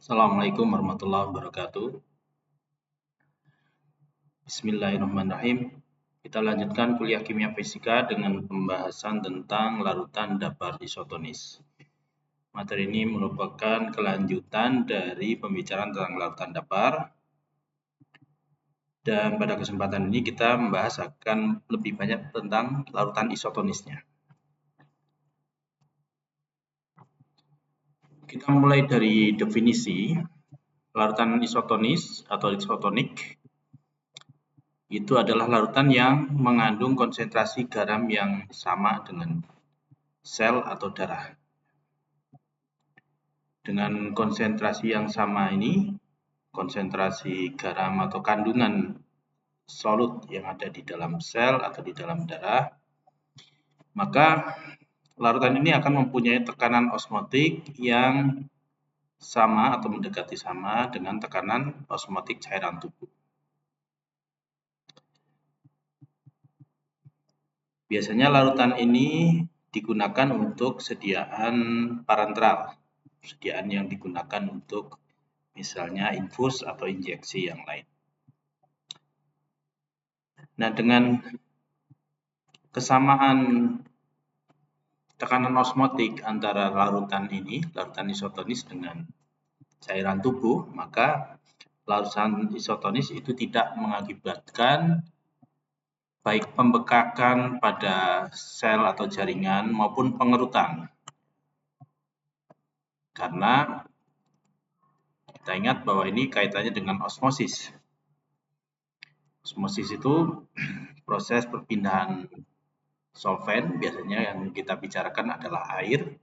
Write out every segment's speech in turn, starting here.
Assalamualaikum warahmatullahi wabarakatuh. Bismillahirrahmanirrahim. Kita lanjutkan kuliah kimia fisika dengan pembahasan tentang larutan datar isotonis. Materi ini merupakan kelanjutan dari pembicaraan tentang larutan datar. Dan pada kesempatan ini kita membahas akan lebih banyak tentang larutan isotonisnya. Kita mulai dari definisi. Larutan isotonis atau isotonik itu adalah larutan yang mengandung konsentrasi garam yang sama dengan sel atau darah. Dengan konsentrasi yang sama ini, konsentrasi garam atau kandungan solut yang ada di dalam sel atau di dalam darah, maka larutan ini akan mempunyai tekanan osmotik yang sama atau mendekati sama dengan tekanan osmotik cairan tubuh. Biasanya larutan ini digunakan untuk sediaan parenteral, sediaan yang digunakan untuk misalnya infus atau injeksi yang lain. Nah, dengan kesamaan tekanan osmotik antara larutan ini, larutan isotonis dengan cairan tubuh, maka larutan isotonis itu tidak mengakibatkan baik pembekakan pada sel atau jaringan maupun pengerutan. Karena kita ingat bahwa ini kaitannya dengan osmosis. Osmosis itu proses perpindahan solvent, biasanya yang kita bicarakan adalah air,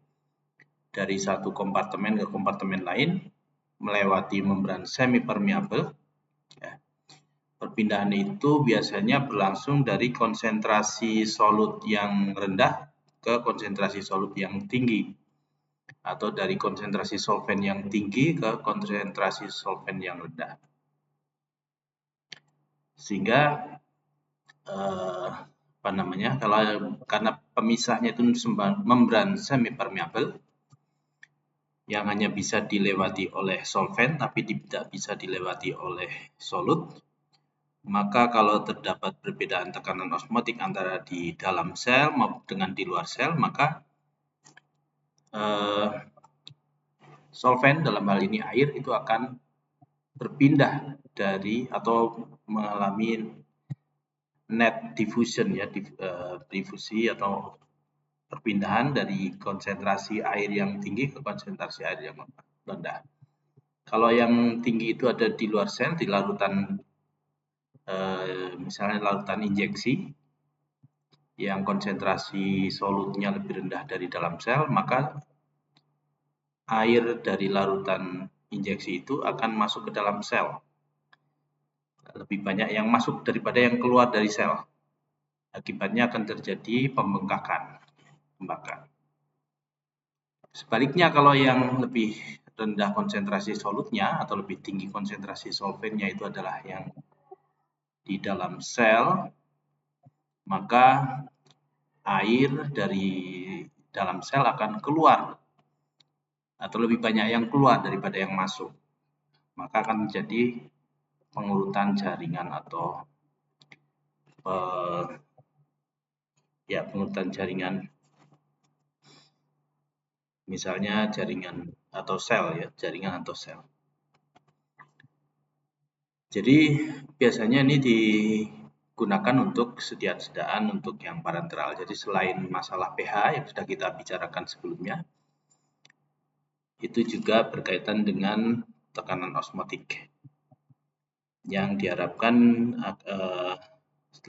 dari satu kompartemen ke kompartemen lain, melewati membran semipermeabel. Ya. Perpindahan itu biasanya berlangsung dari konsentrasi solut yang rendah ke konsentrasi solut yang tinggi, atau dari konsentrasi solvent yang tinggi ke konsentrasi solvent yang rendah. Sehingga karena pemisahnya itu membran semipermeabel yang hanya bisa dilewati oleh solvent tapi tidak bisa dilewati oleh solut, maka kalau terdapat perbedaan tekanan osmotik antara di dalam sel maupun dengan di luar sel, maka solvent dalam hal ini air itu akan berpindah dari atau mengalami net diffusion, ya, difusi atau perpindahan dari konsentrasi air yang tinggi ke konsentrasi air yang rendah. Kalau yang tinggi itu ada di luar sel, di larutan misalnya larutan injeksi yang konsentrasi solutnya lebih rendah dari dalam sel, maka air dari larutan injeksi itu akan masuk ke dalam sel. Lebih banyak yang masuk daripada yang keluar dari sel. Akibatnya akan terjadi pembengkakan. Sebaliknya, kalau yang lebih rendah konsentrasi solutnya atau lebih tinggi konsentrasi solventnya itu adalah yang di dalam sel, maka air dari dalam sel akan keluar atau lebih banyak yang keluar daripada yang masuk. Maka akan terjadi pengurutan jaringan atau pengurutan jaringan, misalnya jaringan atau sel, ya, jaringan atau sel. Jadi biasanya ini digunakan untuk sediaan untuk yang parenteral. Jadi selain masalah pH yang sudah kita bicarakan sebelumnya, itu juga berkaitan dengan tekanan osmotik yang diharapkan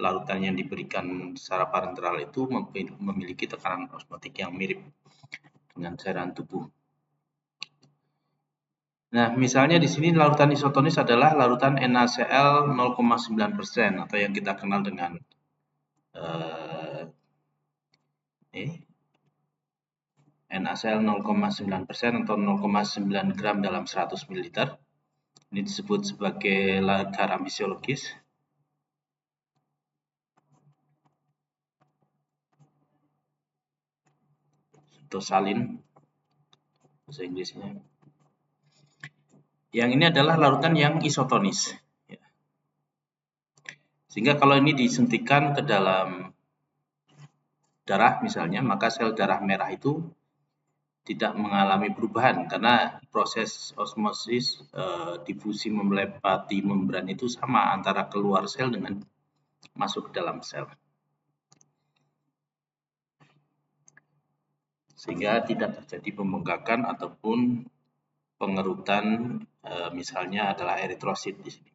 larutan yang diberikan secara parenteral itu memiliki tekanan osmotik yang mirip dengan cairan tubuh. Nah, misalnya di sini larutan isotonis adalah larutan NaCl 0,9% atau yang kita kenal dengan NaCl 0,9% atau 0,9 gram dalam 100 ml. Ini disebut sebagai garam fisiologis. Atau salin bahasa Inggrisnya. Yang ini adalah larutan yang isotonis. Sehingga kalau ini disuntikkan ke dalam darah misalnya, maka sel darah merah itu tidak mengalami perubahan karena proses osmosis difusi melewati membran itu sama antara keluar sel dengan masuk ke dalam sel. Sehingga tidak terjadi pembengkakan ataupun pengerutan, misalnya adalah eritrosit di sini.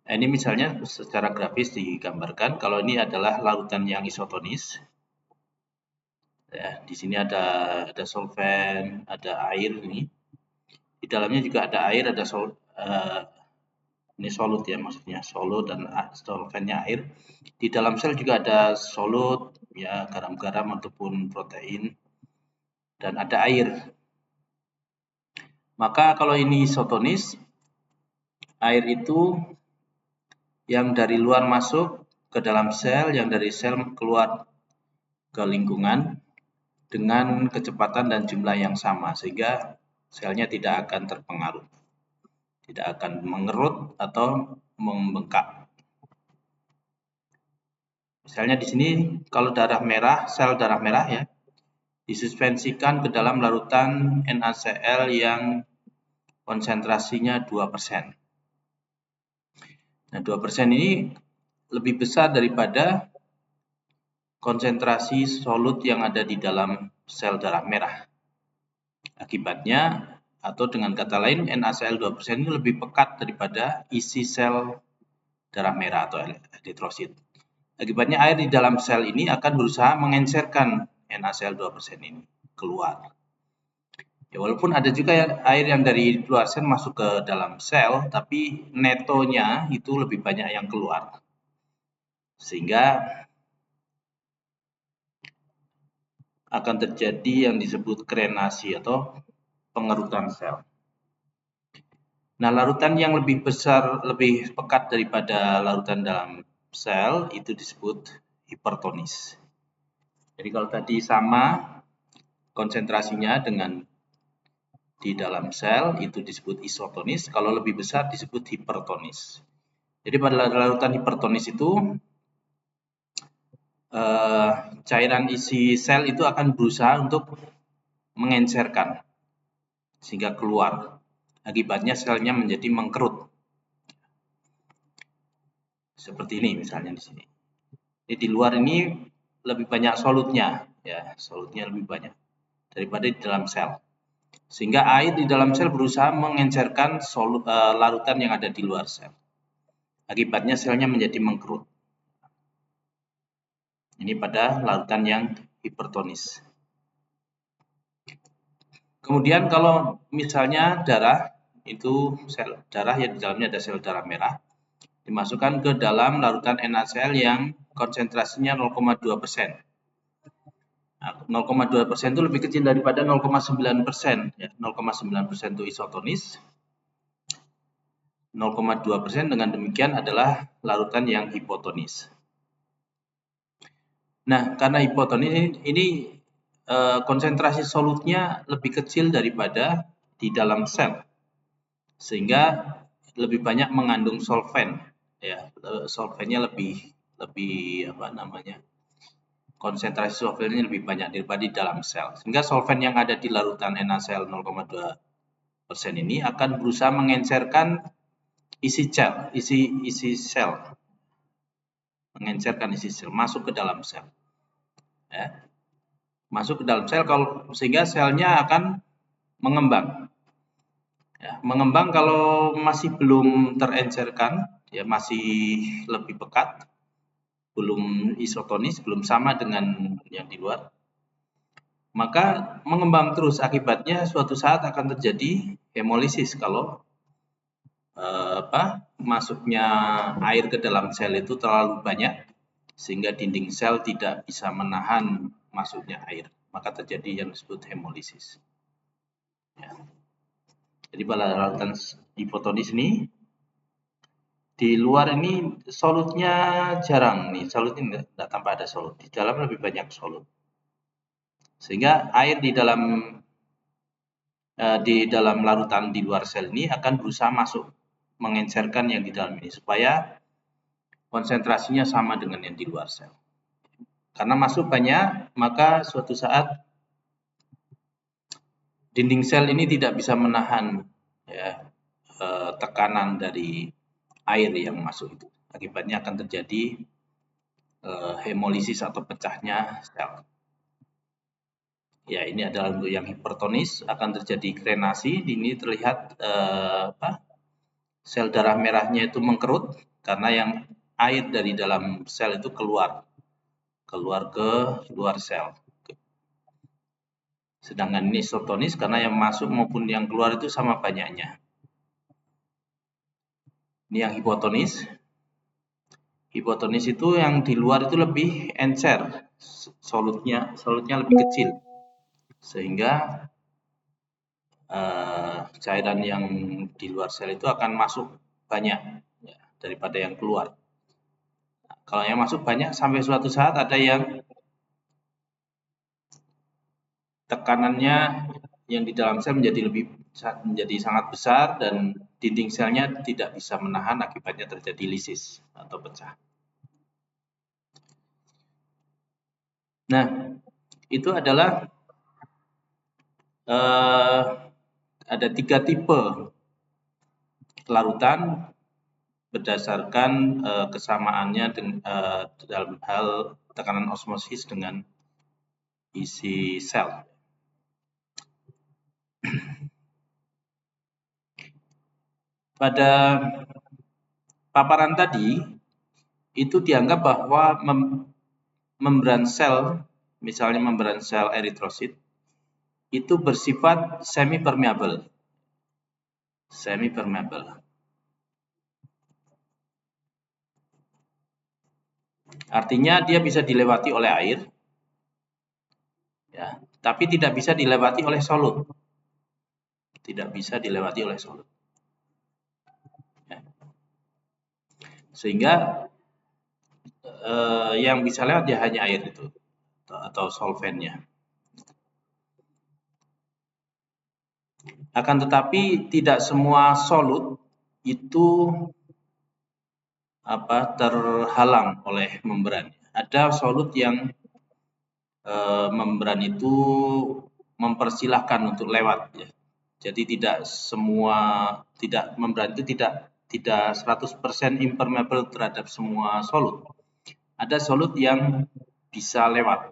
Nah, ini misalnya secara grafis digambarkan kalau ini adalah larutan yang isotonis. Ya, di sini ada solvent, ada air ini. Di dalamnya juga ada air, ada ini solut ya, maksudnya solut dan solventnya air. Di dalam sel juga ada solut, ya garam-garam ataupun protein, dan ada air. Maka kalau ini isotonis, air itu yang dari luar masuk ke dalam sel, yang dari sel keluar ke lingkungan dengan kecepatan dan jumlah yang sama, sehingga selnya tidak akan terpengaruh, tidak akan mengerut atau membengkak. Misalnya di sini kalau darah merah, sel darah merah ya, disuspensikan ke dalam larutan NaCl yang konsentrasinya 2%. Nah, 2% ini lebih besar daripada konsentrasi solut yang ada di dalam sel darah merah. Akibatnya, atau dengan kata lain, NaCl 2% ini lebih pekat daripada isi sel darah merah atau eritrosit. Akibatnya air di dalam sel ini akan berusaha mengencerkan NaCl 2% ini keluar. Ya, walaupun ada juga air yang dari luar sel masuk ke dalam sel, tapi netonya itu lebih banyak yang keluar. Sehingga akan terjadi yang disebut krenasi atau pengerutan sel. Nah, larutan yang lebih besar, lebih pekat daripada larutan dalam sel itu disebut hipertonis. Jadi kalau tadi sama konsentrasinya dengan di dalam sel itu disebut isotonis, kalau lebih besar disebut hipertonis. Jadi pada larutan hipertonis itu cairan isi sel itu akan berusaha untuk mengencerkan sehingga keluar. Akibatnya selnya menjadi mengkerut. Seperti ini misalnya di sini. Jadi di luar ini lebih banyak solutnya, ya, solutnya lebih banyak daripada di dalam sel. Sehingga air di dalam sel berusaha mengencerkan larutan yang ada di luar sel. Akibatnya selnya menjadi mengkerut. Ini pada larutan yang hipertonis. Kemudian kalau misalnya darah, itu sel darah yang di dalamnya ada sel darah merah, dimasukkan ke dalam larutan NaCl yang konsentrasinya 0,2%. Nah, 0,2% itu lebih kecil daripada 0,9%. Ya, 0,9% itu isotonis. 0,2% dengan demikian adalah larutan yang hipotonis. Nah, karena hipotonis ini konsentrasi solutnya lebih kecil daripada di dalam sel, sehingga lebih banyak mengandung solvent. Ya, solventnya lebih konsentrasi solventnya lebih banyak daripada di dalam sel, sehingga solvent yang ada di larutan NaCl 0,2% ini akan berusaha mengencerkan isi sel, mengencerkan isi sel masuk ke dalam sel, ya. Masuk ke dalam sel sehingga selnya akan mengembang. Ya, mengembang kalau masih belum terencerkan, ya masih lebih pekat, belum isotonis, belum sama dengan yang di luar, maka mengembang terus. Akibatnya suatu saat akan terjadi hemolisis kalau masuknya air ke dalam sel itu terlalu banyak sehingga dinding sel tidak bisa menahan masuknya air, maka terjadi yang disebut hemolisis. Ya. Jadi pada larutan hipotonis ini di luar ini solutnya jarang nih, solut ini tidak tampak ada solut, di dalam lebih banyak solut. Sehingga air di dalam di dalam larutan di luar sel ini akan berusaha masuk mengencerkan yang di dalam ini supaya konsentrasinya sama dengan yang di luar sel. Karena masuk banyak, maka suatu saat dinding sel ini tidak bisa menahan ya, tekanan dari air yang masuk itu. Akibatnya akan terjadi hemolisis atau pecahnya sel. Ya, ini adalah untuk yang hipertonis, akan terjadi krenasi. Ini terlihat sel darah merahnya itu mengkerut karena yang air dari dalam sel itu keluar ke luar sel. Sedangkan ini isotonis karena yang masuk maupun yang keluar itu sama banyaknya. Ini yang hipotonis. Hipotonis itu yang di luar itu lebih encer, solutnya lebih kecil, sehingga cairan yang di luar sel itu akan masuk banyak ya, daripada yang keluar. Nah, kalau yang masuk banyak sampai suatu saat ada yang tekanannya yang di dalam sel menjadi sangat besar dan dinding selnya tidak bisa menahan, akibatnya terjadi lisis atau pecah. Nah, itu adalah ada 3 tipe larutan berdasarkan kesamaannya dalam hal tekanan osmosis dengan isi sel. Pada paparan tadi itu dianggap bahwa membran sel, misalnya membran sel eritrosit, itu bersifat semi permeable. Artinya dia bisa dilewati oleh air, ya, tapi tidak bisa dilewati oleh solut. Ya. Sehingga yang bisa lewat ya hanya air itu atau solvennya. Akan tetapi tidak semua solut itu terhalang oleh membran. Ada solut yang membran itu mempersilahkan untuk lewat ya. Jadi membran itu tidak 100% impermeable terhadap semua solut. Ada solut yang bisa lewat,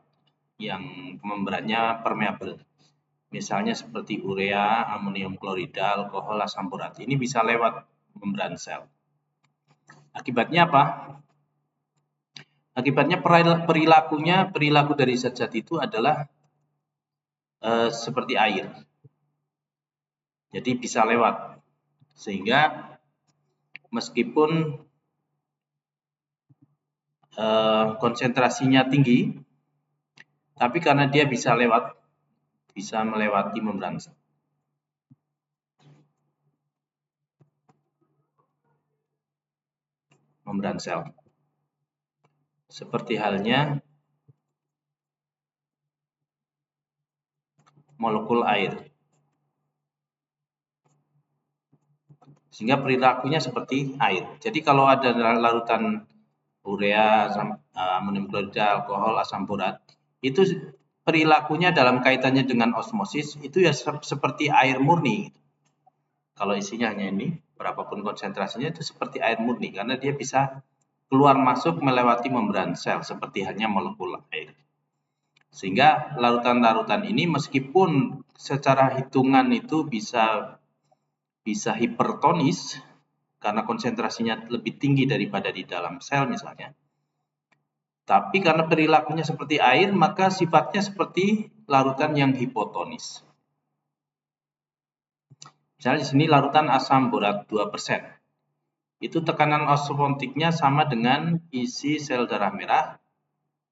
yang membrannya permeable. Misalnya seperti urea, amonium klorida, alkohol, asam borat. Ini bisa lewat membran sel. Akibatnya apa? Akibatnya perilaku dari zat-zat itu adalah seperti air. Jadi bisa lewat. Sehingga meskipun konsentrasinya tinggi, tapi karena dia bisa melewati membran sel. Seperti halnya molekul air. Sehingga perilakunya seperti air. Jadi kalau ada larutan urea, amonium klorida, alkohol, asam borat, itu perilakunya dalam kaitannya dengan osmosis itu ya seperti air murni. Kalau isinya hanya ini, berapapun konsentrasinya itu seperti air murni karena dia bisa keluar masuk melewati membran sel seperti halnya molekul air. Sehingga larutan-larutan ini meskipun secara hitungan itu bisa hipertonis karena konsentrasinya lebih tinggi daripada di dalam sel misalnya. Tapi karena perilakunya seperti air, maka sifatnya seperti larutan yang hipotonis. Misalnya di sini larutan asam borat 2%. Itu tekanan osmotiknya sama dengan isi sel darah merah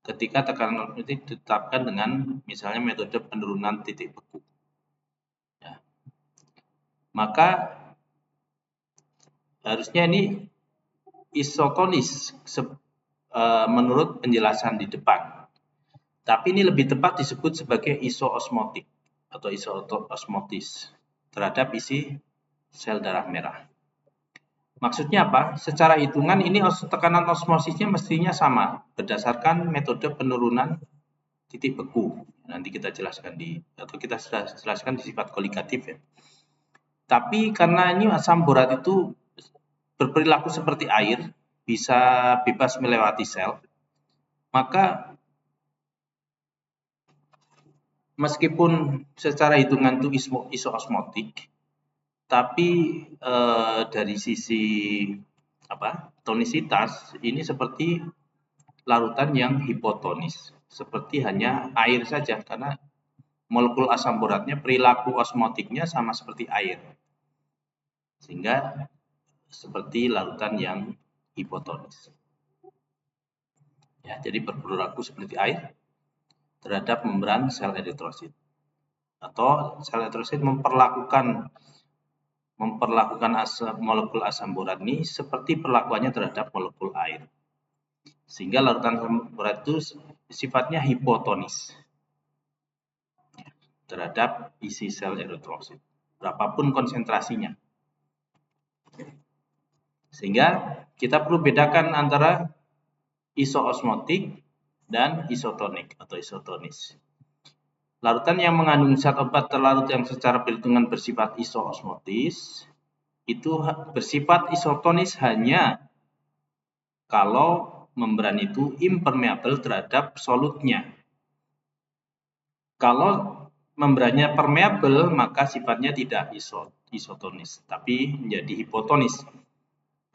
ketika tekanan osmotik ditetapkan dengan misalnya metode penurunan titik beku. Ya. Maka harusnya ini isotonis menurut penjelasan di depan. Tapi ini lebih tepat disebut sebagai isoosmotik atau isoosmotis. terhadap isi sel darah merah. Maksudnya apa? Secara hitungan ini tekanan osmosisnya mestinya sama berdasarkan metode penurunan titik beku. Nanti kita jelaskan kita jelaskan di sifat koligatif ya. Tapi karena ini asam borat itu berperilaku seperti air, bisa bebas melewati sel, maka meskipun secara hitungan itu isoosmotik, tapi dari sisi tonisitas ini seperti larutan yang hipotonis, seperti hanya air saja karena molekul asam boratnya perilaku osmotiknya sama seperti air, sehingga seperti larutan yang hipotonis. Ya, jadi berperilaku seperti air terhadap membran sel eritrosit, atau sel eritrosit memperlakukan molekul asam borat ini seperti perlakuannya terhadap molekul air, sehingga larutan asam borat itu sifatnya hipotonis terhadap isi sel eritrosit, berapapun konsentrasinya. Sehingga kita perlu bedakan antara isoosmotik dan isotonik atau isotonis. Larutan yang mengandung zat obat terlarut yang secara perhitungan bersifat isoosmotis itu bersifat isotonis hanya kalau membran itu impermeable terhadap solutnya. Kalau membrannya permeable, maka sifatnya tidak isotonis, tapi menjadi hipotonis.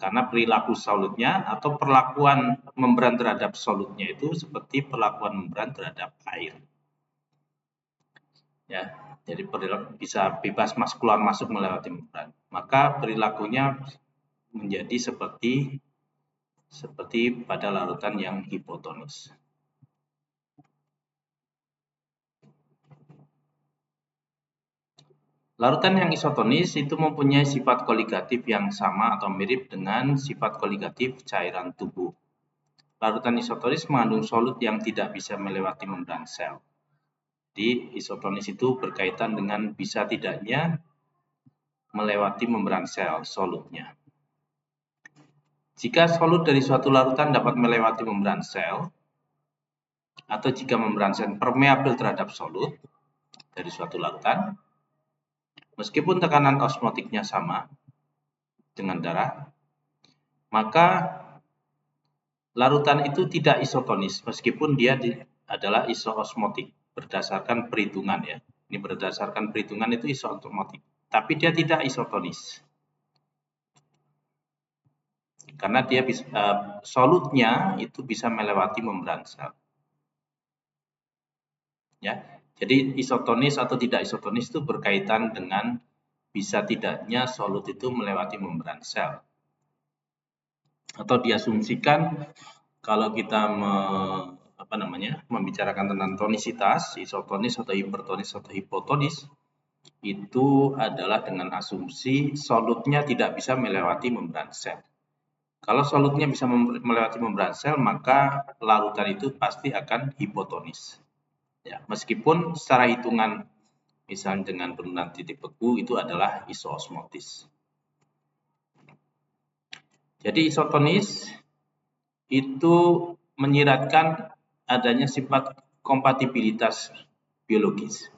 Karena perilaku solutnya atau perlakuan membran terhadap solutnya itu seperti perlakuan membran terhadap air. Ya, jadi bisa bebas keluar masuk melewati membran. Maka perilakunya menjadi seperti pada larutan yang hipotonis. Larutan yang isotonis itu mempunyai sifat koligatif yang sama atau mirip dengan sifat koligatif cairan tubuh. Larutan isotonis mengandung solut yang tidak bisa melewati membran sel. Jadi isotonis itu berkaitan dengan bisa tidaknya melewati membran sel solutnya. Jika solut dari suatu larutan dapat melewati membran sel, atau jika membran sel permeabel terhadap solut dari suatu larutan, meskipun tekanan osmotiknya sama dengan darah, maka larutan itu tidak isotonis meskipun dia adalah isoosmotik berdasarkan perhitungan ya. Ini berdasarkan perhitungan itu isoosmotik, tapi dia tidak isotonis. Karena dia solutnya itu bisa melewati membran sel. Ya. Jadi isotonis atau tidak isotonis itu berkaitan dengan bisa tidaknya solut itu melewati membran sel. Atau diasumsikan kalau kita membicarakan tentang tonisitas, isotonis atau hipertonis atau hipotonis, itu adalah dengan asumsi solutnya tidak bisa melewati membran sel. Kalau solutnya bisa melewati membran sel, maka larutan itu pasti akan hipotonis. Ya, meskipun secara hitungan misalnya dengan penurunan titik beku itu adalah isoosmotis. Jadi isotonis itu menyiratkan adanya sifat kompatibilitas biologis,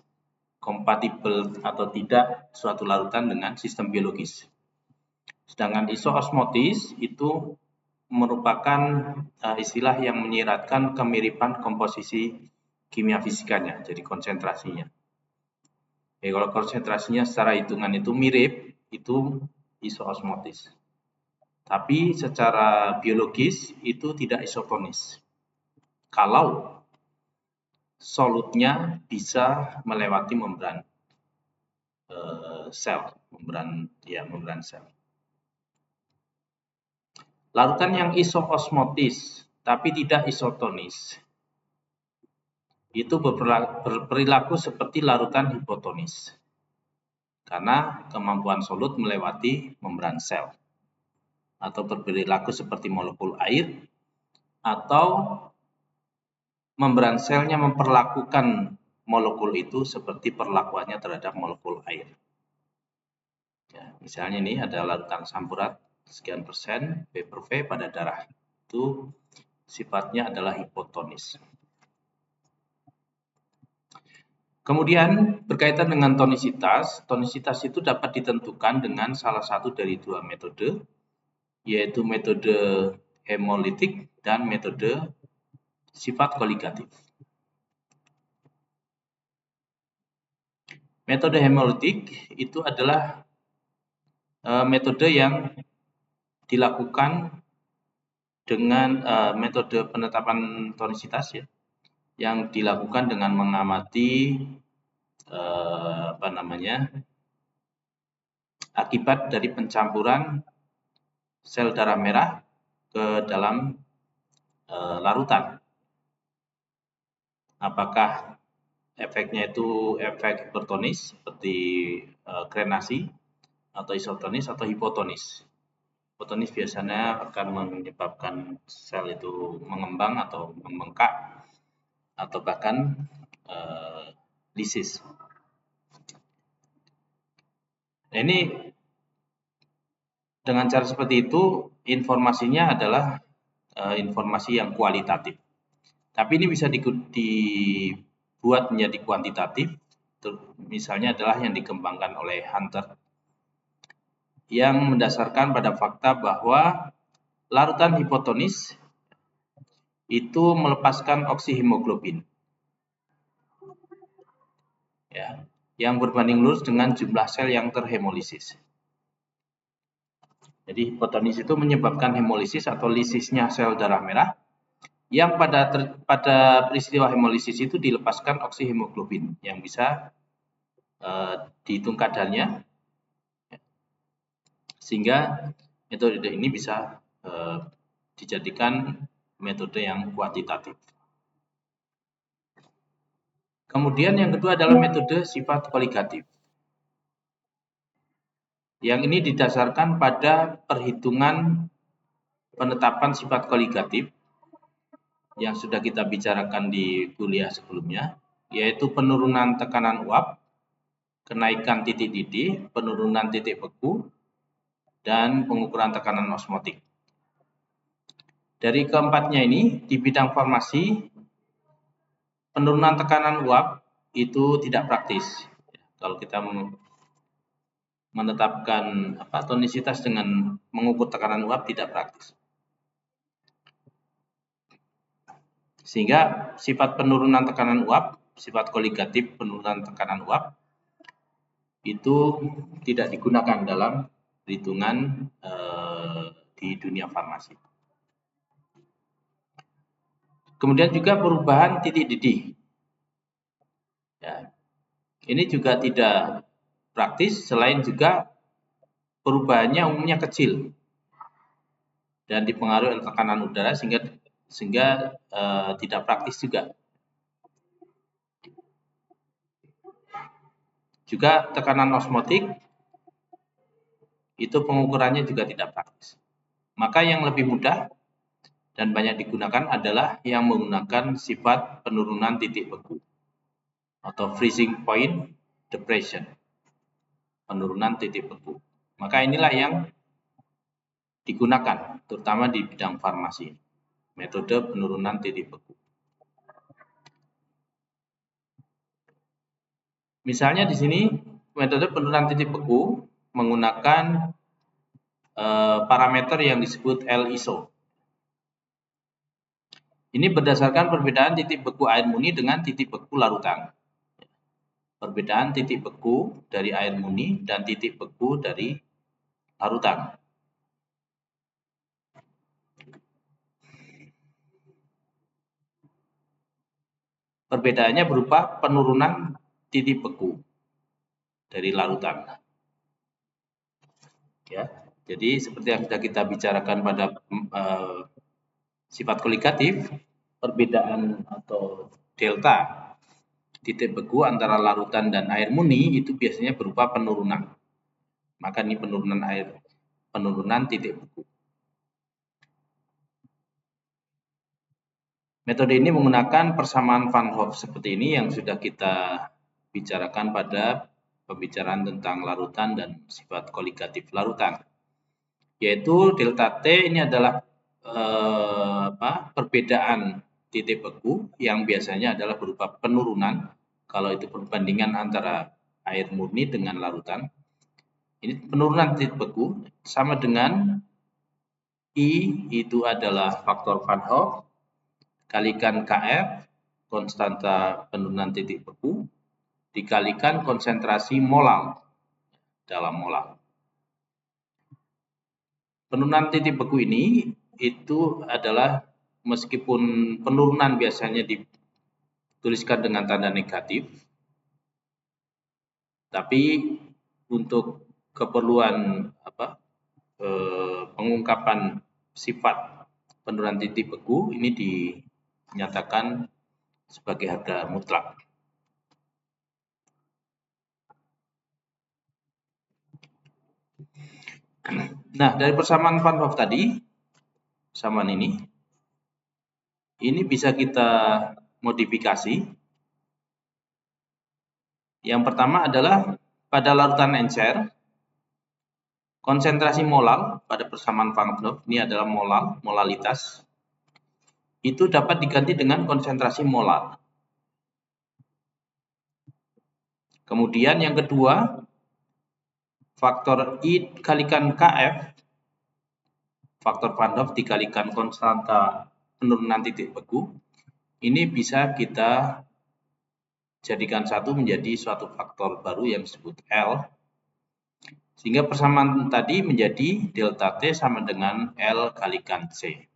kompatibel atau tidak suatu larutan dengan sistem biologis. Sedangkan isoosmotis itu merupakan istilah yang menyiratkan kemiripan komposisi kimia fisikanya, jadi konsentrasinya. Kalau konsentrasinya secara hitungan itu mirip, itu isoosmotis. Tapi secara biologis itu tidak isotonis. Kalau solutnya bisa melewati membran sel, membran sel. Larutan yang isoosmotis tapi tidak isotonis itu berperilaku seperti larutan hipotonis karena kemampuan solut melewati membran sel, atau berperilaku seperti molekul air, atau membran selnya memperlakukan molekul itu seperti perlakuannya terhadap molekul air. Ya, misalnya ini ada larutan asam urat sekian persen B per V pada darah. Itu sifatnya adalah hipotonis. Kemudian berkaitan dengan tonisitas itu dapat ditentukan dengan salah satu dari dua metode, yaitu metode hemolitik dan metode sifat koligatif. Metode hemolitik itu adalah metode yang dilakukan dengan metode penetapan tonisitas ya, yang dilakukan dengan mengamati akibat dari pencampuran sel darah merah ke dalam larutan. Apakah efeknya itu efek hipertonis seperti krenasi atau isotonis atau hipotonis. Hipotonis biasanya akan menyebabkan sel itu mengembang atau membengkak atau bahkan lisis. Nah, ini dengan cara seperti itu informasinya adalah informasi yang kualitatif. Tapi ini bisa dibuat menjadi kuantitatif, misalnya adalah yang dikembangkan oleh Hunter, yang mendasarkan pada fakta bahwa larutan hipotonis itu melepaskan oksihemoglobin, ya, yang berbanding lurus dengan jumlah sel yang terhemolisis. Jadi hipotonis itu menyebabkan hemolisis atau lisisnya sel darah merah, yang pada peristiwa hemolisis itu dilepaskan oksihemoglobin yang bisa dihitung kadarnya, sehingga metode ini bisa dijadikan metode yang kuantitatif. Kemudian yang kedua adalah metode sifat koligatif. Yang ini didasarkan pada perhitungan penetapan sifat koligatif yang sudah kita bicarakan di kuliah sebelumnya, yaitu penurunan tekanan uap, kenaikan titik didih, penurunan titik beku, dan pengukuran tekanan osmotik. Dari keempatnya ini, di bidang farmasi, penurunan tekanan uap itu tidak praktis. Kalau kita menetapkan tonisitas dengan mengukur tekanan uap tidak praktis. Sehingga sifat penurunan tekanan uap, sifat koligatif penurunan tekanan uap, itu tidak digunakan dalam perhitungan di dunia farmasi. Kemudian juga perubahan titik didih. Ya, ini juga tidak praktis, selain juga perubahannya umumnya kecil dan dipengaruhi oleh tekanan udara sehingga tidak praktis juga. Juga tekanan osmotik itu pengukurannya juga tidak praktis. Maka yang lebih mudah dan banyak digunakan adalah yang menggunakan sifat penurunan titik beku atau freezing point depression, penurunan titik beku. Maka inilah yang digunakan terutama di bidang farmasi, metode penurunan titik beku. Misalnya di sini metode penurunan titik beku menggunakan parameter yang disebut L-ISO. Ini berdasarkan perbedaan titik beku air murni dengan titik beku larutan. Perbedaan titik beku dari air murni dan titik beku dari larutan. Perbedaannya berupa penurunan titik beku dari larutan. Ya, jadi seperti yang sudah kita bicarakan pada sifat koligatif, perbedaan atau delta titik beku antara larutan dan air murni itu biasanya berupa penurunan. Maka ini penurunan titik beku. Metode ini menggunakan persamaan Van Hoff seperti ini yang sudah kita bicarakan pada pembicaraan tentang larutan dan sifat koligatif larutan. Yaitu delta T ini adalah perbedaan titik beku yang biasanya adalah berupa penurunan kalau itu perbandingan antara air murni dengan larutan. Ini penurunan titik beku sama dengan I itu adalah faktor Van Hoff kalikan Kf konstanta penurunan titik beku dikalikan konsentrasi molal dalam molal. Penurunan titik beku ini itu adalah meskipun penurunan biasanya dituliskan dengan tanda negatif, tapi untuk keperluan pengungkapan sifat penurunan titik beku ini dinyatakan sebagai harga mutlak. Nah, dari persamaan Van Hoff tadi, persamaan ini bisa kita modifikasi. Yang pertama adalah pada larutan encer, konsentrasi molal pada persamaan Van Hoff, ini adalah molalitas, itu dapat diganti dengan konsentrasi molar. Kemudian yang kedua, faktor I kalikan Kf, faktor Van Hoff dikalikan konstanta penurunan titik beku, ini bisa kita jadikan satu menjadi suatu faktor baru yang disebut L, sehingga persamaan tadi menjadi delta T sama dengan L kalikan C.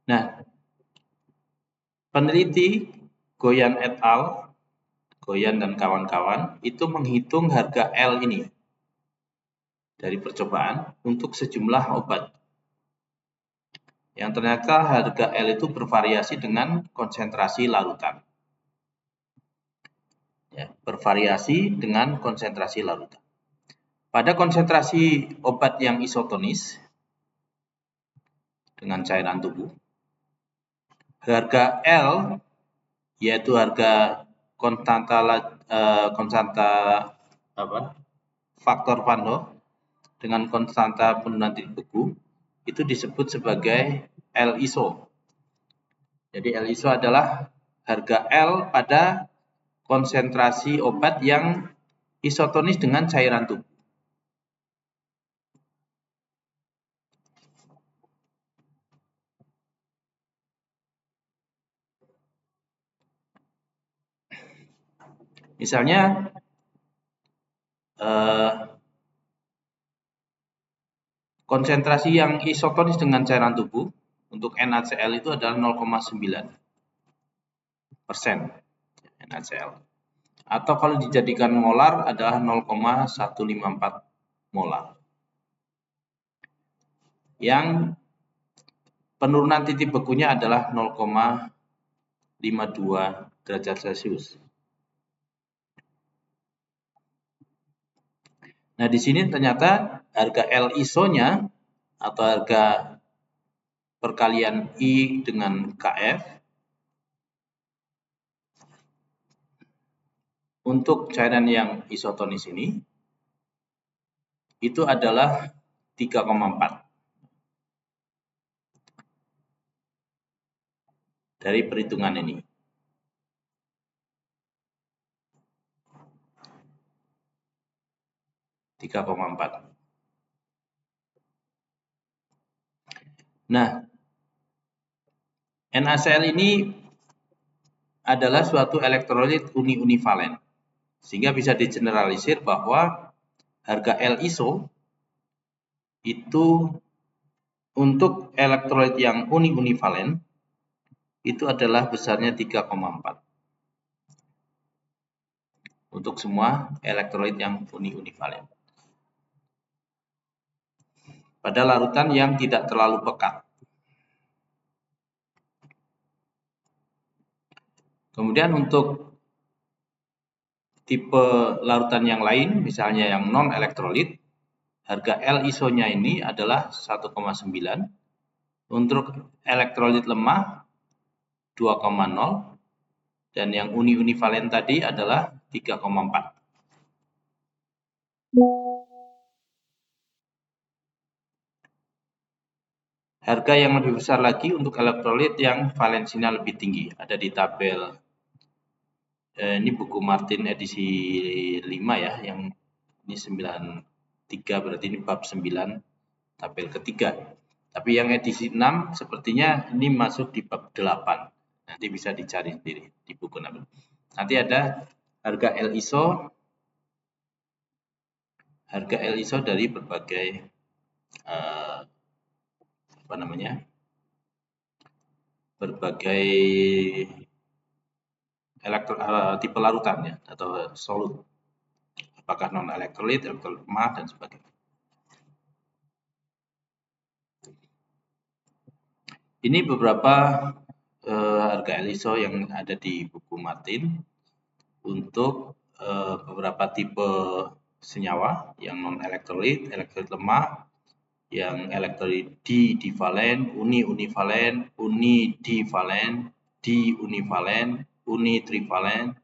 Nah, peneliti Goyan et al., Goyan dan kawan-kawan itu menghitung harga L ini dari percobaan untuk sejumlah obat. Yang ternyata harga L itu bervariasi dengan konsentrasi larutan. Ya, bervariasi dengan konsentrasi larutan. Pada konsentrasi obat yang isotonis dengan cairan tubuh, harga L yaitu harga konstanta faktor Van Hoff dengan konstanta penurunan titik beku itu disebut sebagai L iso. Jadi L iso adalah harga L pada konsentrasi obat yang isotonis dengan cairan tubuh. Misalnya konsentrasi yang isotonis dengan cairan tubuh untuk NaCl itu adalah 0,9% NaCl. Atau kalau dijadikan molar adalah 0,154 molar. Yang penurunan titik bekunya adalah 0,52 derajat Celcius. Nah, di sini ternyata harga L isonya atau harga perkalian I dengan Kf untuk cairan yang isotonis ini itu adalah 3,4 dari perhitungan ini. Nah, NaCl ini adalah suatu elektrolit uni-univalen, sehingga bisa digeneralisir bahwa harga L iso itu untuk elektrolit yang uni-univalen itu adalah besarnya 3,4 untuk semua elektrolit yang uni-univalen. Pada larutan yang tidak terlalu pekat. Kemudian untuk tipe larutan yang lain, misalnya yang non-elektrolit, harga L isonya ini adalah 1,9. Untuk elektrolit lemah 2,0. Dan yang uni-univalen tadi adalah 3,4. Harga yang lebih besar lagi untuk elektrolit yang valensinya lebih tinggi. Ada di tabel, ini buku Martin edisi 5 ya, yang ini 93, berarti ini bab 9, tabel ketiga. Tapi yang edisi 6 sepertinya ini masuk di bab 8. Nanti bisa dicari sendiri di buku 6. Nanti ada harga LISO dari berbagai berbagai tipe larutan ya, atau solut. Apakah non elektrolit, elektrolit lemah dan sebagainya. Ini beberapa harga LISO yang ada di buku Martin untuk beberapa tipe senyawa yang non elektrolit, elektrolit lemah, yang elektrolit di-divalen, uni-univalen, uni-divalen, di-univalen, uni-trivalen,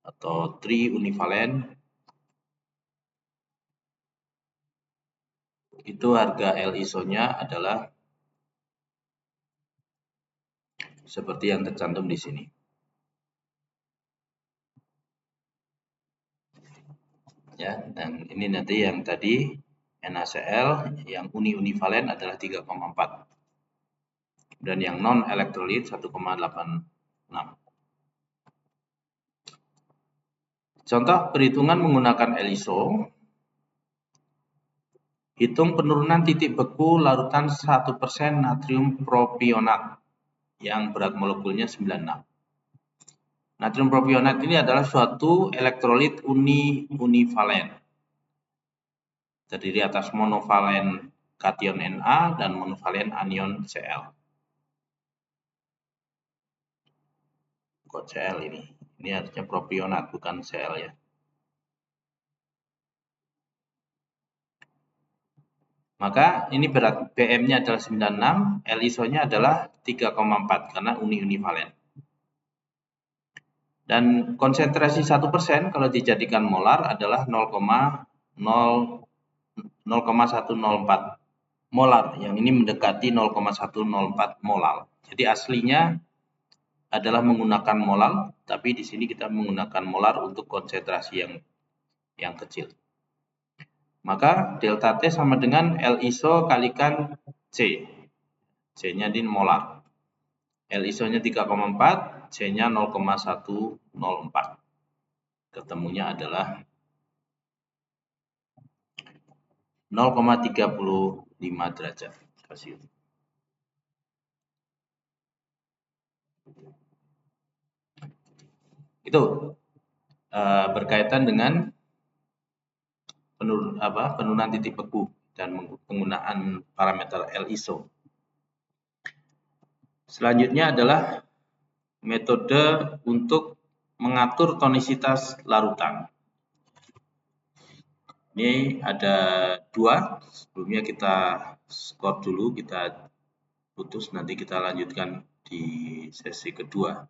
atau tri-univalen. Itu harga LISO-nya adalah seperti yang tercantum di sini. Ya, dan ini nanti yang tadi NaCl yang uni-univalen adalah 3,4 dan yang non elektrolit 1,86. Contoh perhitungan menggunakan LISO. Hitung penurunan titik beku larutan 1% natrium propionat yang berat molekulnya 96. Natrium propionat ini adalah suatu elektrolit univalen. Terdiri atas monovalen kation Na dan monovalen anion Cl. Kok Cl ini? Ini artinya propionat, bukan Cl ya. Maka ini berat BM-nya adalah 96, LISO-nya adalah 3,4 karena uni-univalen. Dan konsentrasi 1% kalau dijadikan molar adalah 0,104 molar. Yang ini mendekati 0,104 molar. Jadi aslinya adalah menggunakan molar, tapi di sini kita menggunakan molar untuk konsentrasi yang kecil. Maka delta T sama dengan LISO kalikan C. C-nya di molar. LISO-nya 3,4, C-nya 0,104. Ketemunya adalah 0,35 derajat Celcius. Itu berkaitan dengan penurunan titik beku dan penggunaan parameter LISO. Selanjutnya adalah metode untuk mengatur tonisitas larutan. Ini ada 2, sebelumnya kita skor dulu, kita putus, nanti kita lanjutkan di sesi kedua.